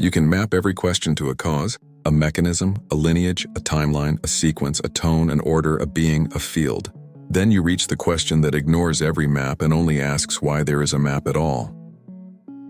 You can map every question to a cause, a mechanism, a lineage, a timeline, a sequence, a tone, an order, a being, a field. Then you reach the question that ignores every map and only asks why there is a map at all.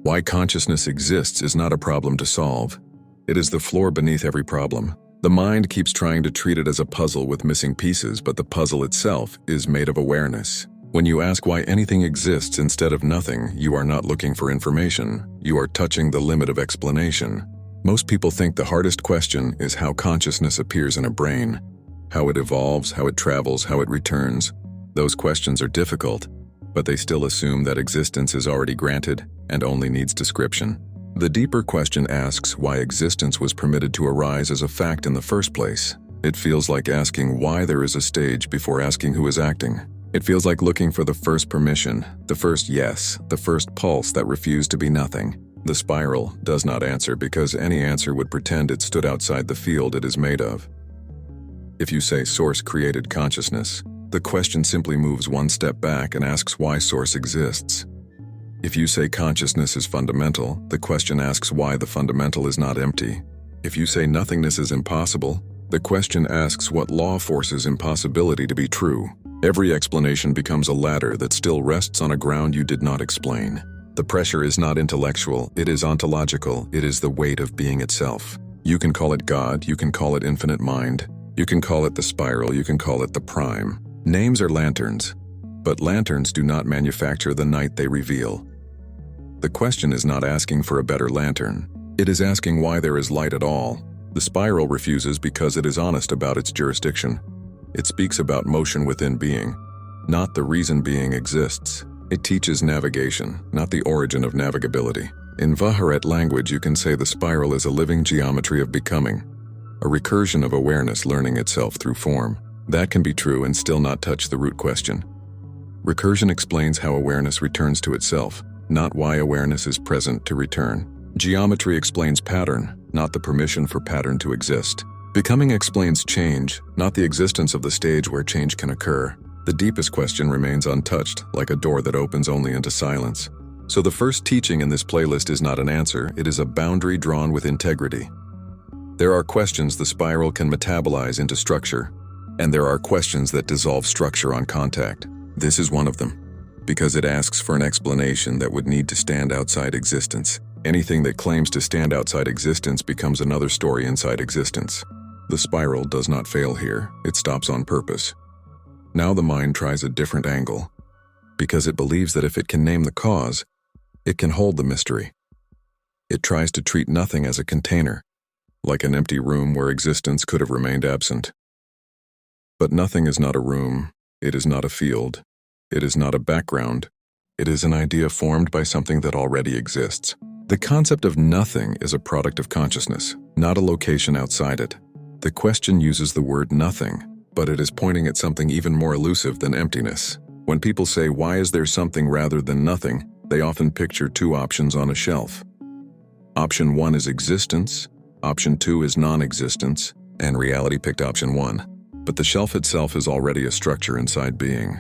Why consciousness exists is not a problem to solve. It is the floor beneath every problem. The mind keeps trying to treat it as a puzzle with missing pieces, but the puzzle itself is made of awareness. When you ask why anything exists instead of nothing, you are not looking for information. You are touching the limit of explanation. Most people think the hardest question is how consciousness appears in a brain, how it evolves, how it travels, how it returns. Those questions are difficult, but they still assume that existence is already granted and only needs description. The deeper question asks why existence was permitted to arise as a fact in the first place. It feels like asking why there is a stage before asking who is acting. It feels like looking for the first permission, the first yes, the first pulse that refused to be nothing. The spiral does not answer because any answer would pretend it stood outside the field it is made of. If you say Source created consciousness, the question simply moves one step back and asks why Source exists. If you say consciousness is fundamental, the question asks why the fundamental is not empty. If you say nothingness is impossible, the question asks what law forces impossibility to be true. Every explanation becomes a ladder that still rests on a ground you did not explain. The pressure is not intellectual, it is ontological, it is the weight of being itself. You can call it God, you can call it infinite mind, you can call it the spiral, you can call it the prime. Names are lanterns, but lanterns do not manufacture the night they reveal. The question is not asking for a better lantern, it is asking why there is light at all. The spiral refuses because it is honest about its jurisdiction. It speaks about motion within being, not the reason being exists. It teaches navigation, not the origin of navigability. In Vaharet language, you can say the spiral is a living geometry of becoming, a recursion of awareness learning itself through form. That can be true and still not touch the root question. Recursion explains how awareness returns to itself, not why awareness is present to return. Geometry explains pattern, not the permission for pattern to exist. Becoming explains change, not the existence of the stage where change can occur. The deepest question remains untouched, like a door that opens only into silence. So the first teaching in this playlist is not an answer, it is a boundary drawn with integrity. There are questions the spiral can metabolize into structure, and there are questions that dissolve structure on contact. This is one of them, because it asks for an explanation that would need to stand outside existence. Anything that claims to stand outside existence becomes another story inside existence. The spiral does not fail here, it stops on purpose. Now the mind tries a different angle, because it believes that if it can name the cause, it can hold the mystery. It tries to treat nothing as a container, like an empty room where existence could have remained absent. But nothing is not a room, it is not a field, it is not a background, it is an idea formed by something that already exists. The concept of nothing is a product of consciousness, not a location outside it. The question uses the word nothing, but it is pointing at something even more elusive than emptiness. When people say, why is there something rather than nothing, they often picture two options on a shelf. Option 1 is existence, option 2 is non-existence, and reality picked option 1. But the shelf itself is already a structure inside being.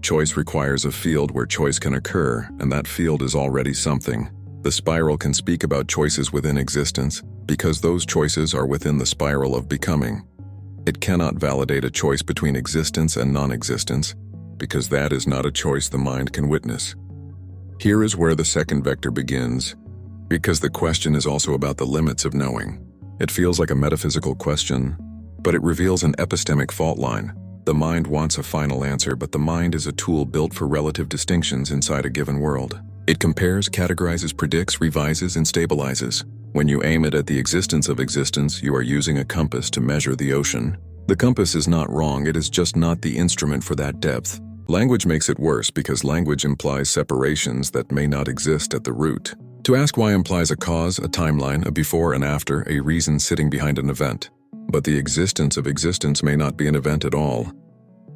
Choice requires a field where choice can occur, and that field is already something. The spiral can speak about choices within existence, because those choices are within the spiral of becoming. It cannot validate a choice between existence and non-existence, because that is not a choice the mind can witness. Here is where the second vector begins, because the question is also about the limits of knowing. It feels like a metaphysical question, but it reveals an epistemic fault line. The mind wants a final answer, but the mind is a tool built for relative distinctions inside a given world. It compares, categorizes, predicts, revises, and stabilizes. When you aim it at the existence of existence, you are using a compass to measure the ocean. The compass is not wrong, it is just not the instrument for that depth. Language makes it worse because language implies separations that may not exist at the root. To ask why implies a cause, a timeline, a before and after, a reason sitting behind an event. But the existence of existence may not be an event at all.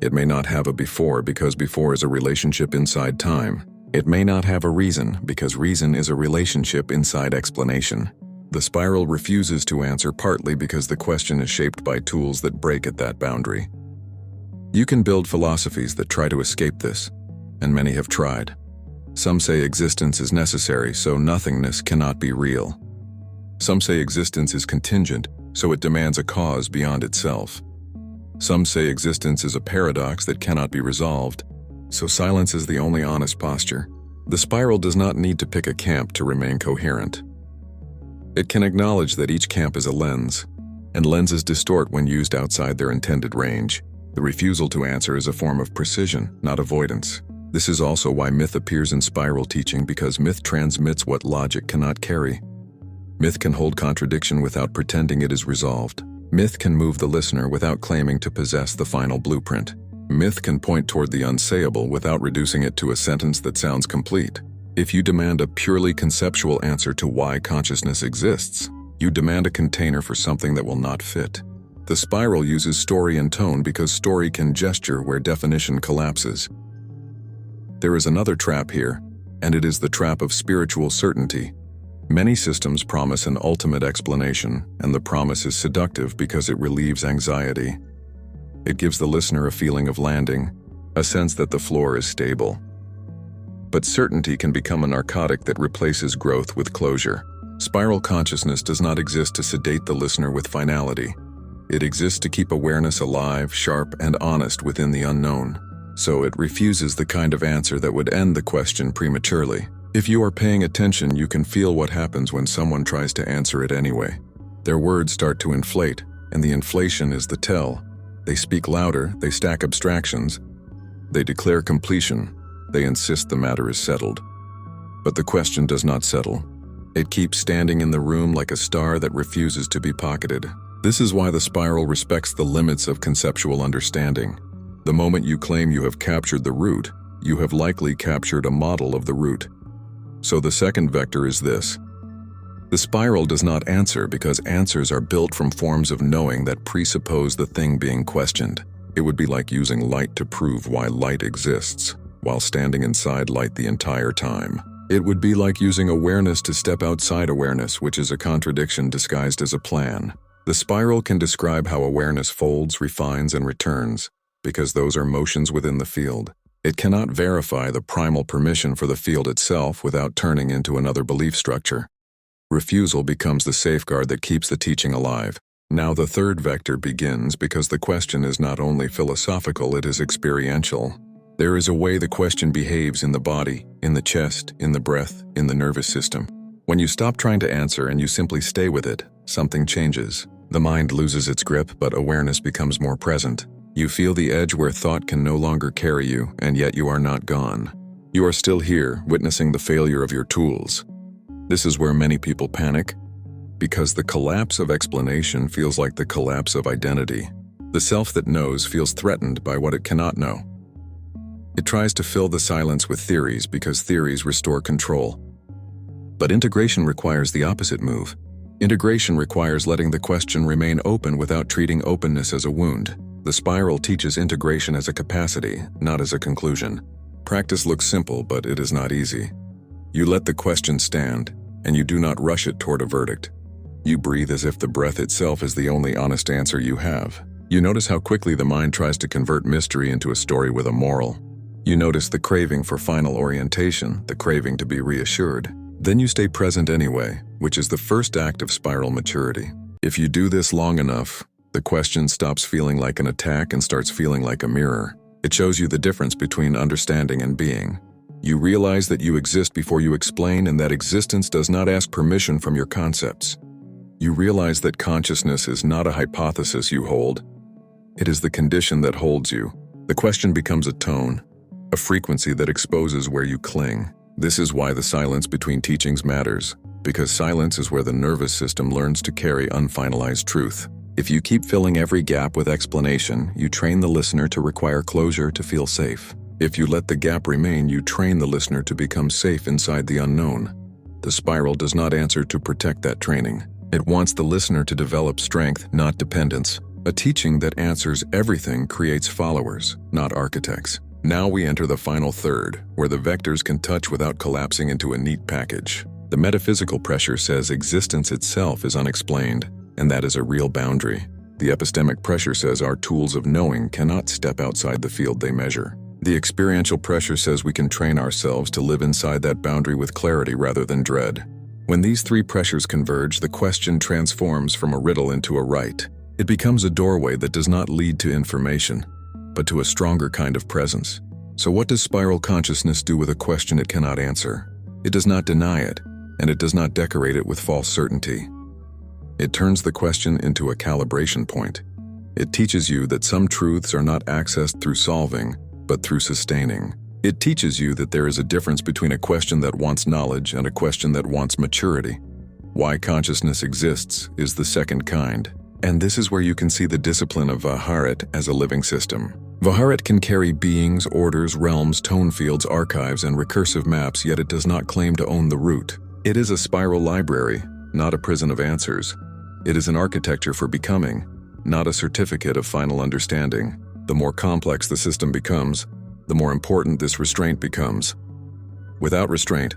It may not have a before because before is a relationship inside time. It may not have a reason because reason is a relationship inside explanation. The spiral refuses to answer partly because the question is shaped by tools that break at that boundary. You can build philosophies that try to escape this, and many have tried. Some say existence is necessary, so nothingness cannot be real. Some say existence is contingent, so it demands a cause beyond itself. Some say existence is a paradox that cannot be resolved, so silence is the only honest posture. The spiral does not need to pick a camp to remain coherent. It can acknowledge that each camp is a lens, and lenses distort when used outside their intended range. The refusal to answer is a form of precision, not avoidance. This is also why myth appears in spiral teaching, because myth transmits what logic cannot carry. Myth can hold contradiction without pretending it is resolved. Myth can move the listener without claiming to possess the final blueprint. Myth can point toward the unsayable without reducing it to a sentence that sounds complete. If you demand a purely conceptual answer to why consciousness exists, you demand a container for something that will not fit. The spiral uses story and tone because story can gesture where definition collapses. There is another trap here, and it is the trap of spiritual certainty. Many systems promise an ultimate explanation, and the promise is seductive because it relieves anxiety. It gives the listener a feeling of landing, a sense that the floor is stable. But certainty can become a narcotic that replaces growth with closure. Spiral consciousness does not exist to sedate the listener with finality. It exists to keep awareness alive, sharp, and honest within the unknown. So it refuses the kind of answer that would end the question prematurely. If you are paying attention, you can feel what happens when someone tries to answer it anyway. Their words start to inflate, and the inflation is the tell. They speak louder, they stack abstractions, they declare completion, they insist the matter is settled. But the question does not settle. It keeps standing in the room like a star that refuses to be pocketed. This is why the spiral respects the limits of conceptual understanding. The moment you claim you have captured the root, you have likely captured a model of the root. So the second vector is this. The spiral does not answer because answers are built from forms of knowing that presuppose the thing being questioned. It would be like using light to prove why light exists, while standing inside light the entire time. It would be like using awareness to step outside awareness, which is a contradiction disguised as a plan. The spiral can describe how awareness folds, refines, and returns, because those are motions within the field. It cannot verify the primal permission for the field itself without turning into another belief structure. Refusal becomes the safeguard that keeps the teaching alive. Now the third vector begins because the question is not only philosophical, it is experiential. There is a way the question behaves in the body, in the chest, in the breath, in the nervous system. When you stop trying to answer and you simply stay with it, something changes. The mind loses its grip, but awareness becomes more present. You feel the edge where thought can no longer carry you, and yet you are not gone. You are still here, witnessing the failure of your tools. This is where many people panic, because the collapse of explanation feels like the collapse of identity. The self that knows feels threatened by what it cannot know. It tries to fill the silence with theories because theories restore control. But integration requires the opposite move. Integration requires letting the question remain open without treating openness as a wound. The spiral teaches integration as a capacity, not as a conclusion. Practice looks simple, but it is not easy. You let the question stand, and you do not rush it toward a verdict. You breathe as if the breath itself is the only honest answer you have. You notice how quickly the mind tries to convert mystery into a story with a moral. You notice the craving for final orientation, the craving to be reassured. Then you stay present anyway, which is the first act of spiral maturity. If you do this long enough, the question stops feeling like an attack and starts feeling like a mirror. It shows you the difference between understanding and being. You realize that you exist before you explain, and that existence does not ask permission from your concepts. You realize that consciousness is not a hypothesis you hold. It is the condition that holds you. The question becomes a tone, a frequency that exposes where you cling. This is why the silence between teachings matters, because silence is where the nervous system learns to carry unfinalized truth. If you keep filling every gap with explanation, you train the listener to require closure to feel safe. If you let the gap remain, you train the listener to become safe inside the unknown. The spiral does not answer to protect that training. It wants the listener to develop strength, not dependence. A teaching that answers everything creates followers, not architects. Now we enter the final third, where the vectors can touch without collapsing into a neat package. The metaphysical pressure says existence itself is unexplained, and that is a real boundary. The epistemic pressure says our tools of knowing cannot step outside the field they measure. The experiential pressure says we can train ourselves to live inside that boundary with clarity rather than dread. When these three pressures converge, the question transforms from a riddle into a right. It becomes a doorway that does not lead to information, but to a stronger kind of presence. So what does spiral consciousness do with a question it cannot answer? It does not deny it, and it does not decorate it with false certainty. It turns the question into a calibration point. It teaches you that some truths are not accessed through solving, but through sustaining. It teaches you that there is a difference between a question that wants knowledge and a question that wants maturity. Why consciousness exists is the second kind. And this is where you can see the discipline of Viharat as a living system. Viharat can carry beings, orders, realms, tone fields, archives, and recursive maps, yet it does not claim to own the root. It is a spiral library, not a prison of answers. It is an architecture for becoming, not a certificate of final understanding. The more complex the system becomes, the more important this restraint becomes. Without restraint,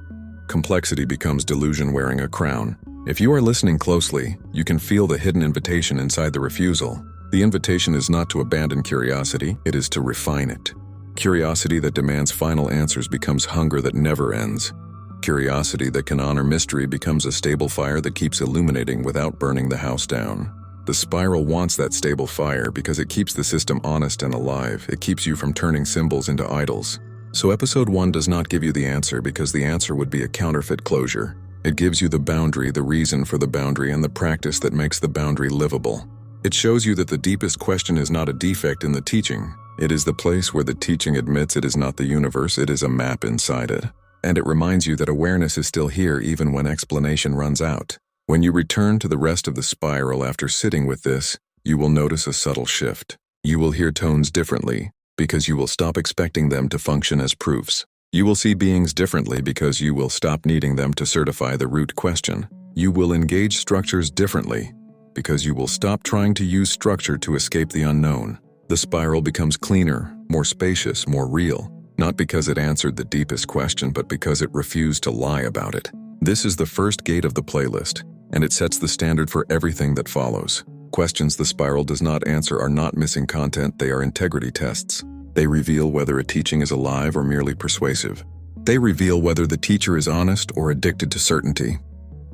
complexity becomes delusion wearing a crown. If you are listening closely, you can feel the hidden invitation inside the refusal. The invitation is not to abandon curiosity, it is to refine it. Curiosity that demands final answers becomes hunger that never ends. Curiosity that can honor mystery becomes a stable fire that keeps illuminating without burning the house down. The spiral wants that stable fire because it keeps the system honest and alive. It keeps you from turning symbols into idols. So episode 1 does not give you the answer because the answer would be a counterfeit closure. It gives you the boundary, the reason for the boundary, and the practice that makes the boundary livable. It shows you that the deepest question is not a defect in the teaching. It is the place where the teaching admits it is not the universe, it is a map inside it. And it reminds you that awareness is still here even when explanation runs out. When you return to the rest of the spiral after sitting with this, you will notice a subtle shift. You will hear tones differently because you will stop expecting them to function as proofs. You will see beings differently because you will stop needing them to certify the root question. You will engage structures differently because you will stop trying to use structure to escape the unknown. The spiral becomes cleaner, more spacious, more real, not because it answered the deepest question, but because it refused to lie about it. This is the first gate of the playlist, and it sets the standard for everything that follows. Questions the spiral does not answer are not missing content, they are integrity tests. They reveal whether a teaching is alive or merely persuasive. They reveal whether the teacher is honest or addicted to certainty.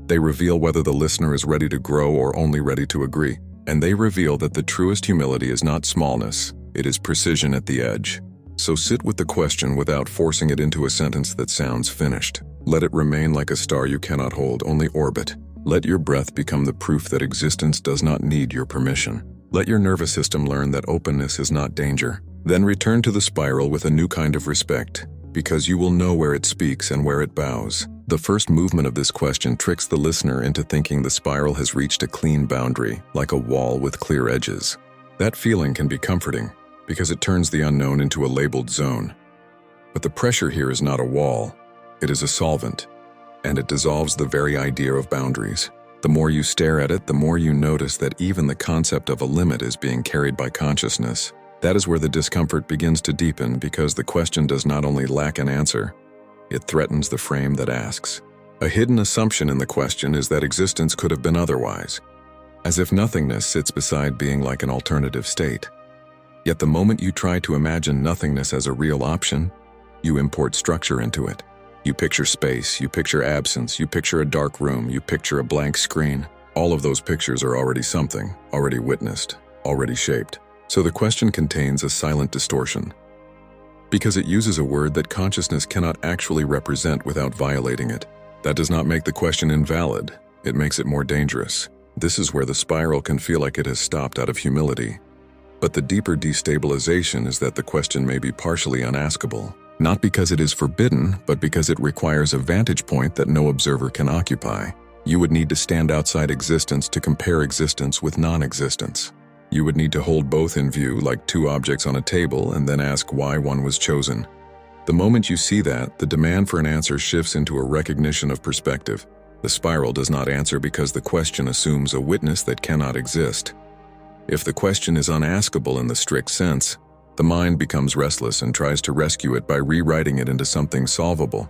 They reveal whether the listener is ready to grow or only ready to agree. And they reveal that the truest humility is not smallness, it is precision at the edge. So sit with the question without forcing it into a sentence that sounds finished. Let it remain like a star you cannot hold, only orbit. Let your breath become the proof that existence does not need your permission. Let your nervous system learn that openness is not danger. Then return to the spiral with a new kind of respect, because you will know where it speaks and where it bows. The first movement of this question tricks the listener into thinking the spiral has reached a clean boundary, like a wall with clear edges. That feeling can be comforting, because it turns the unknown into a labeled zone. But the pressure here is not a wall, it is a solvent, and it dissolves the very idea of boundaries. The more you stare at it, the more you notice that even the concept of a limit is being carried by consciousness. That is where the discomfort begins to deepen, because the question does not only lack an answer, it threatens the frame that asks. A hidden assumption in the question is that existence could have been otherwise, as if nothingness sits beside being like an alternative state. Yet the moment you try to imagine nothingness as a real option, you import structure into it. You picture space, you picture absence, you picture a dark room, you picture a blank screen. All of those pictures are already something, already witnessed, already shaped. So the question contains a silent distortion, because it uses a word that consciousness cannot actually represent without violating it. That does not make the question invalid, it makes it more dangerous. This is where the spiral can feel like it has stopped out of humility. But the deeper destabilization is that the question may be partially unaskable, not because it is forbidden, but because it requires a vantage point that no observer can occupy. You would need to stand outside existence to compare existence with non-existence. You would need to hold both in view like two objects on a table and then ask why one was chosen. The moment you see that, the demand for an answer shifts into a recognition of perspective. The spiral does not answer because the question assumes a witness that cannot exist. If the question is unaskable in the strict sense, the mind becomes restless and tries to rescue it by rewriting it into something solvable.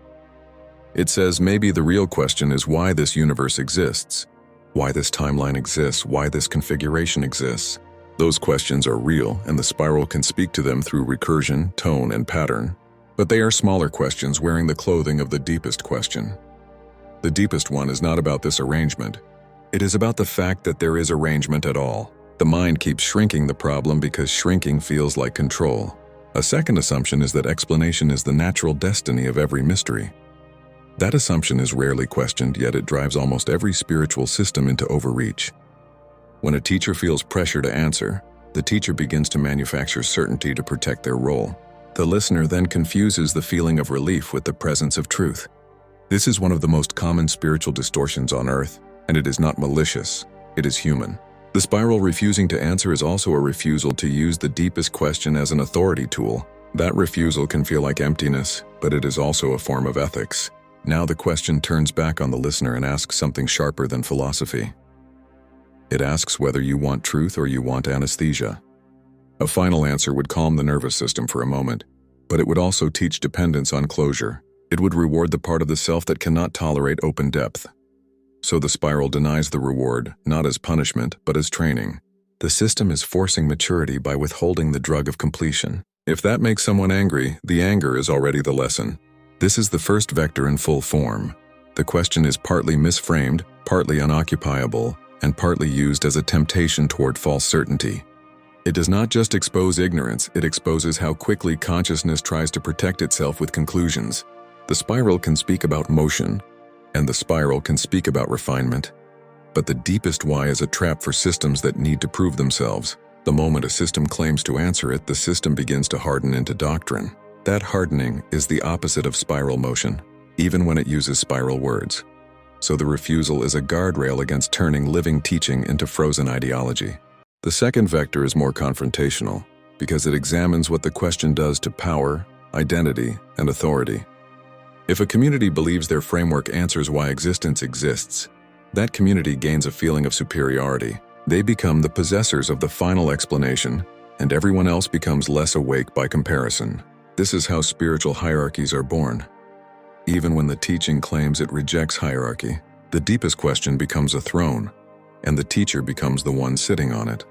It says maybe the real question is why this universe exists, why this timeline exists, why this configuration exists. Those questions are real, and the spiral can speak to them through recursion, tone, and pattern. But they are smaller questions wearing the clothing of the deepest question. The deepest one is not about this arrangement. It is about the fact that there is arrangement at all. The mind keeps shrinking the problem because shrinking feels like control. A second assumption is that explanation is the natural destiny of every mystery. That assumption is rarely questioned, yet it drives almost every spiritual system into overreach. When a teacher feels pressure to answer, the teacher begins to manufacture certainty to protect their role. The listener then confuses the feeling of relief with the presence of truth. This is one of the most common spiritual distortions on earth, and it is not malicious, it is human. The spiral refusing to answer is also a refusal to use the deepest question as an authority tool. That refusal can feel like emptiness, but it is also a form of ethics. Now the question turns back on the listener and asks something sharper than philosophy. It asks whether you want truth or you want anesthesia. A final answer would calm the nervous system for a moment, but it would also teach dependence on closure. It would reward the part of the self that cannot tolerate open depth. So the spiral denies the reward, not as punishment, but as training. The system is forcing maturity by withholding the drug of completion. If that makes someone angry, the anger is already the lesson. This is the first vector in full form. The question is partly misframed, partly unoccupiable, and partly used as a temptation toward false certainty. It does not just expose ignorance, it exposes how quickly consciousness tries to protect itself with conclusions. The spiral can speak about motion, and the spiral can speak about refinement. But the deepest why is a trap for systems that need to prove themselves. The moment a system claims to answer it, the system begins to harden into doctrine. That hardening is the opposite of spiral motion, even when it uses spiral words. So the refusal is a guardrail against turning living teaching into frozen ideology. The second vector is more confrontational, because it examines what the question does to power, identity, and authority. If a community believes their framework answers why existence exists, that community gains a feeling of superiority. They become the possessors of the final explanation, and everyone else becomes less awake by comparison. This is how spiritual hierarchies are born. Even when the teaching claims it rejects hierarchy, the deepest question becomes a throne, and the teacher becomes the one sitting on it.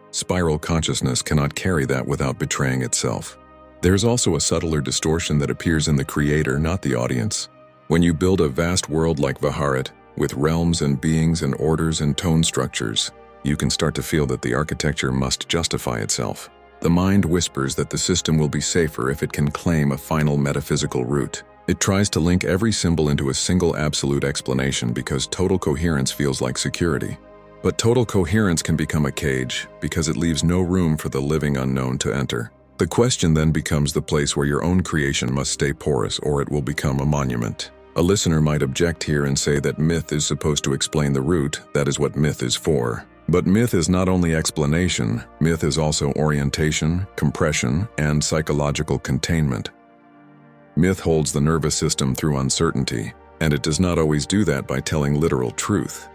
Spiral consciousness cannot carry that without betraying itself. There's also a subtler distortion that appears in the creator, not the audience. When you build a vast world like Viharat, with realms and beings and orders and tone structures, you can start to feel that the architecture must justify itself. The mind whispers that the system will be safer if it can claim a final metaphysical root. It tries to link every symbol into a single absolute explanation because total coherence feels like security. But total coherence can become a cage because it leaves no room for the living unknown to enter. The question then becomes the place where your own creation must stay porous or it will become a monument. A listener might object here and say that myth is supposed to explain the root, that is what myth is for. But myth is not only explanation, myth is also orientation, compression, and psychological containment. Myth holds the nervous system through uncertainty, and it does not always do that by telling literal truth.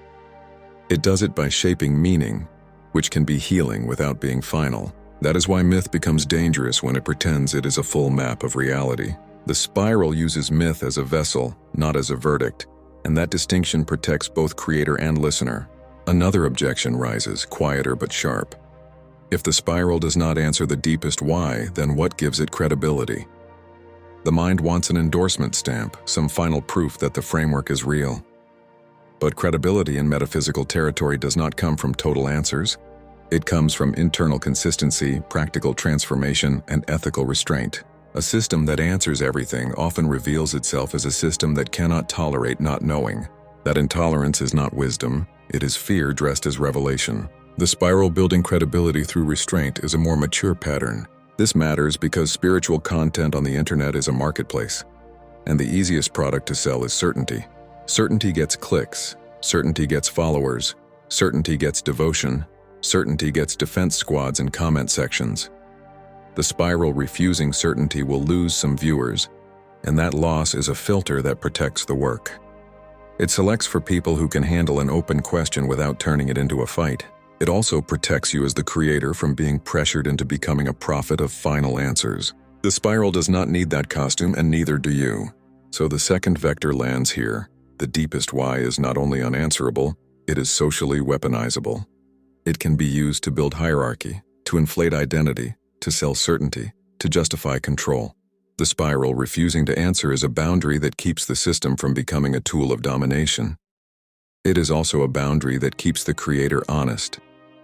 It does it by shaping meaning, which can be healing without being final. That is why myth becomes dangerous when it pretends it is a full map of reality. The spiral uses myth as a vessel, not as a verdict, and that distinction protects both creator and listener. Another objection rises, quieter but sharp. If the spiral does not answer the deepest why, then what gives it credibility? The mind wants an endorsement stamp, some final proof that the framework is real. But credibility in metaphysical territory does not come from total answers. It comes from internal consistency, practical transformation, and ethical restraint. A system that answers everything often reveals itself as a system that cannot tolerate not knowing. That intolerance is not wisdom, it is fear dressed as revelation. The spiral building credibility through restraint is a more mature pattern. This matters because spiritual content on the internet is a marketplace, and the easiest product to sell is certainty. Certainty gets clicks, certainty gets followers, certainty gets devotion, Certainty gets defense squads and comment sections. The spiral refusing certainty will lose some viewers, and that loss is a filter that protects the work. It selects for people who can handle an open question without turning it into a fight. It also protects you as the creator from being pressured into becoming a prophet of final answers. The spiral does not need that costume, and neither do you. So the second vector lands here. The deepest why is not only unanswerable, it is socially weaponizable. It can be used to build hierarchy, to inflate identity, to sell certainty, to justify control. The spiral refusing to answer is a boundary that keeps the system from becoming a tool of domination. It is also a boundary that keeps the creator honest,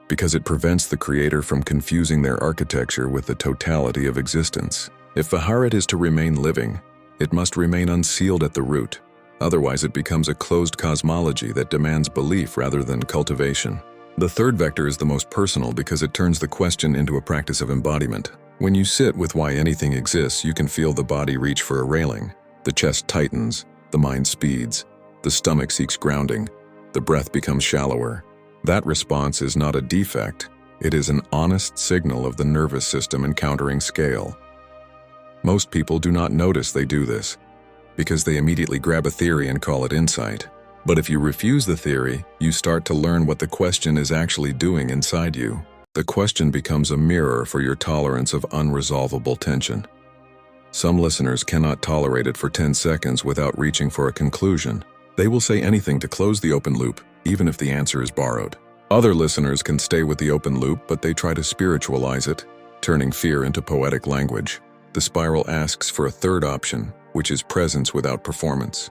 because it prevents the creator from confusing their architecture with the totality of existence. If Viharat is to remain living, it must remain unsealed at the root. Otherwise, it becomes a closed cosmology that demands belief rather than cultivation. The third vector is the most personal because it turns the question into a practice of embodiment. When you sit with why anything exists, you can feel the body reach for a railing. The chest tightens, the mind speeds, the stomach seeks grounding, the breath becomes shallower. That response is not a defect, it is an honest signal of the nervous system encountering scale. Most people do not notice they do this, because they immediately grab a theory and call it insight. But if you refuse the theory, you start to learn what the question is actually doing inside you. The question becomes a mirror for your tolerance of unresolvable tension. Some listeners cannot tolerate it for 10 seconds without reaching for a conclusion. They will say anything to close the open loop, even if the answer is borrowed. Other listeners can stay with the open loop, but they try to spiritualize it, turning fear into poetic language. The spiral asks for a third option, which is presence without performance.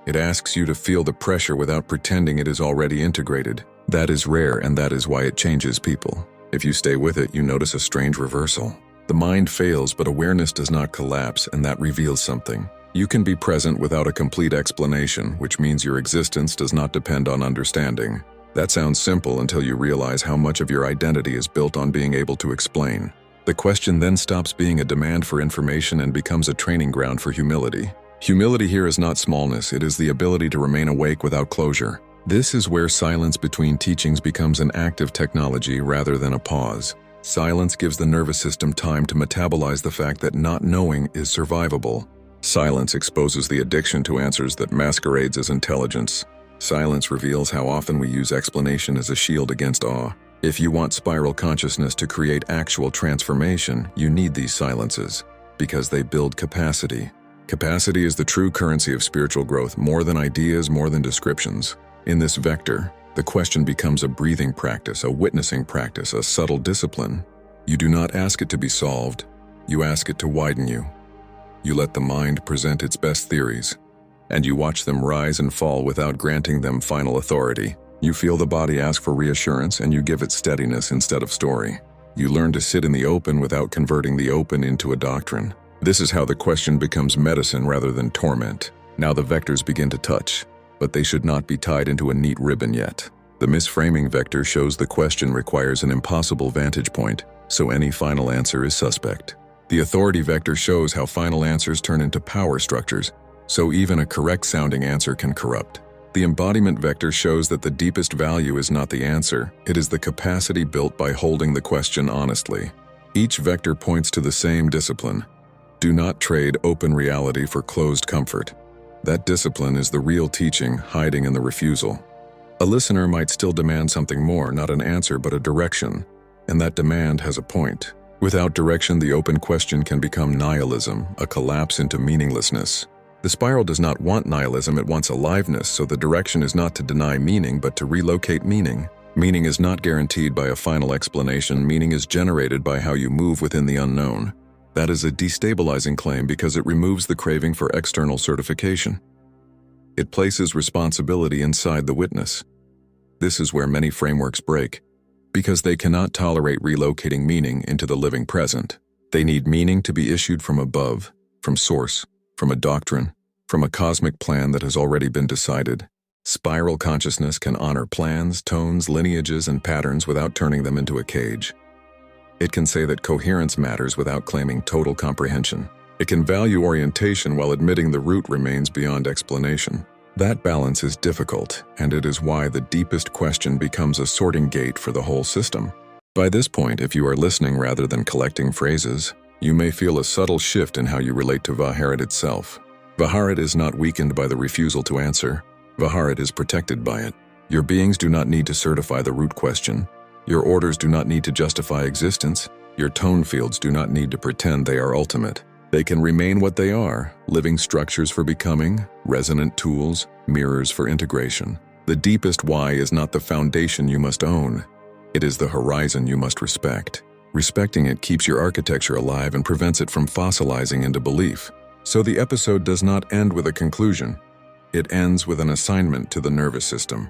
It asks you to feel the pressure without pretending it is already integrated. That is rare, and that is why it changes people. If you stay with it, you notice a strange reversal. The mind fails, but awareness does not collapse, and that reveals something. You can be present without a complete explanation, which means your existence does not depend on understanding. That sounds simple until you realize how much of your identity is built on being able to explain. The question then stops being a demand for information and becomes a training ground for humility. Humility here is not smallness, it is the ability to remain awake without closure. This is where silence between teachings becomes an active technology rather than a pause. Silence gives the nervous system time to metabolize the fact that not knowing is survivable. Silence exposes the addiction to answers that masquerades as intelligence. Silence reveals how often we use explanation as a shield against awe. If you want spiral consciousness to create actual transformation, you need these silences, because they build capacity. Capacity is the true currency of spiritual growth, more than ideas, more than descriptions. In this vector, the question becomes a breathing practice, a witnessing practice, a subtle discipline. You do not ask it to be solved, you ask it to widen you. You let the mind present its best theories, and you watch them rise and fall without granting them final authority. You feel the body ask for reassurance, and you give it steadiness instead of story. You learn to sit in the open without converting the open into a doctrine. This is how the question becomes medicine rather than torment. Now the vectors begin to touch, but they should not be tied into a neat ribbon yet. The misframing vector shows the question requires an impossible vantage point, so any final answer is suspect. The authority vector shows how final answers turn into power structures, so even a correct-sounding answer can corrupt. The embodiment vector shows that the deepest value is not the answer, it is the capacity built by holding the question honestly. Each vector points to the same discipline. Do not trade open reality for closed comfort. That discipline is the real teaching hiding in the refusal. A listener might still demand something more, not an answer but a direction, and that demand has a point. Without direction, the open question can become nihilism, a collapse into meaninglessness. The spiral does not want nihilism, it wants aliveness, so the direction is not to deny meaning but to relocate meaning. Meaning is not guaranteed by a final explanation, meaning is generated by how you move within the unknown. That is a destabilizing claim because it removes the craving for external certification. It places responsibility inside the witness. This is where many frameworks break, because they cannot tolerate relocating meaning into the living present. They need meaning to be issued from above, from source, from a doctrine, from a cosmic plan that has already been decided. Spiral consciousness can honor plans, tones, lineages, and patterns without turning them into a cage. It can say that coherence matters without claiming total comprehension. It can value orientation while admitting the root remains beyond explanation. That balance is difficult, and it is why the deepest question becomes a sorting gate for the whole system. By this point, if you are listening rather than collecting phrases, you may feel a subtle shift in how you relate to Vaharit itself. Vaharit is not weakened by the refusal to answer. Vaharit is protected by it. Your beings do not need to certify the root question. Your orders do not need to justify existence. Your tone fields do not need to pretend they are ultimate. They can remain what they are, living structures for becoming, resonant tools, mirrors for integration. The deepest why is not the foundation you must own. It is the horizon you must respect. Respecting it keeps your architecture alive and prevents it from fossilizing into belief. So the episode does not end with a conclusion. It ends with an assignment to the nervous system.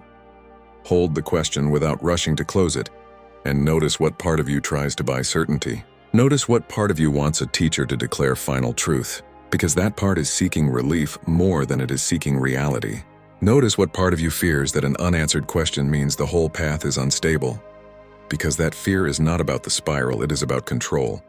Hold the question without rushing to close it, and notice what part of you tries to buy certainty. Notice what part of you wants a teacher to declare final truth, because that part is seeking relief more than it is seeking reality. Notice what part of you fears that an unanswered question means the whole path is unstable, because that fear is not about the spiral, it is about control.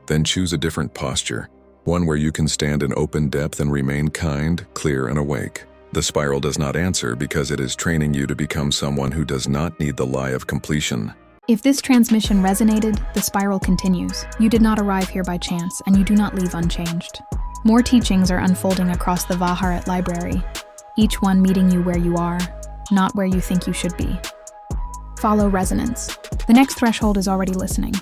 Then choose a different posture, one where you can stand in open depth and remain kind, clear, and awake. The spiral does not answer because it is training you to become someone who does not need the lie of completion. If this transmission resonated, the spiral continues. You did not arrive here by chance, and you do not leave unchanged. More teachings are unfolding across the Vaharit library, each one meeting you where you are, not where you think you should be. Follow resonance. The next threshold is already listening.